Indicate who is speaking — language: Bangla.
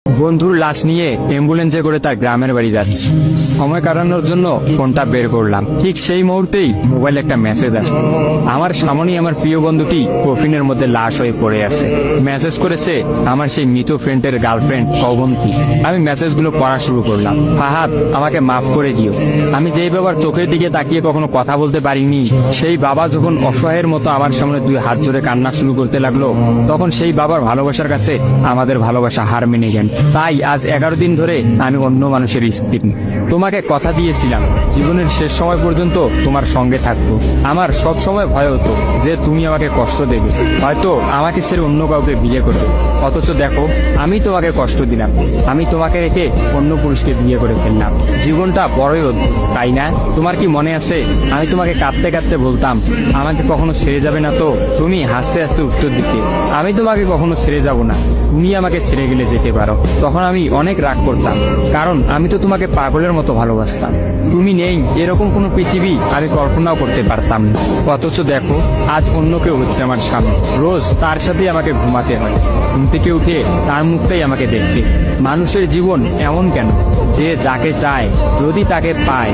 Speaker 1: বন্ধুর লাশ নিয়ে অ্যাম্বুলেন্সে করে তার গ্রামের বাড়ি যাচ্ছি। সময় কাটানোর জন্য ফোনটা বের করলাম। ঠিক সেই মুহূর্তেই মোবাইলে একটা মেসেজ আসে। আমার সামনেই আমার প্রিয় বন্ধুটি কফিনের মধ্যে লাশ হয়ে পড়ে আছে। মেসেজ করেছে আমার সেই মৃত ফ্রেন্ডের গার্লফ্রেন্ড অবন্তী। আমি মেসেজগুলো পড়া শুরু করলাম। ফাহাদ, আমাকে মাফ করে দিও। আমি যেই বাবার চোখের দিকে তাকিয়ে কখনো কথা বলতে পারিনি, সেই বাবা যখন অসহায়ের মতো আমার সামনে দুই হাত জোড়ে কান্না শুরু করতে লাগলো, তখন সেই বাবার ভালোবাসার কাছে আমাদের ভালোবাসা হার মেনে গেল। তাই আজ 11 দিন ধরে আমি অন্য মানুষের স্ত্রী। তোমাকে কথা দিয়েছিলাম জীবনের শেষ সময় পর্যন্ত তোমার সঙ্গে থাকবো। আমার সব সময় ভয় হতো যে তুমি আমাকে কষ্ট দেবে, হয়তো আমাকে ছেড়ে অন্য কাউকে বিয়ে করবে। অথচ দেখো, আমি তোমাকে কষ্ট দিলাম, আমি তোমাকে রেখে অন্য পুরুষকে বিয়ে করে ফেললাম। জীবনটা বড়ই অদ্ভুত, তাই না? তোমার কি মনে আছে আমি তোমাকে কাঁদতে কাঁদতে বলতাম আমাকে কখনো ছেড়ে যাবে না? তো তুমি হাসতে হাসতে উত্তর দিতে, আমি তোমাকে কখনো ছেড়ে যাব না, তুমি আমাকে ছেড়ে গেলে যেতে পারো। তখন আমি অনেক রাগ করতাম, কারণ আমি তো তোমাকে পাগলের মতো ভালোবাসতাম। তুমি নেই এরকম কোনো পৃথিবী আমি কল্পনাও করতে পারতাম না। অথচ দেখো, আজ অন্য কেউ হচ্ছে আমার সামনে। রোজ তার সাথেই আমাকে ঘুমাতে হয়, ঘুম থেকে উঠে তার মুখটাই আমাকে দেখতে। মানুষের জীবন এমন কেন যে যাকে চায় যদি তাকে পায়,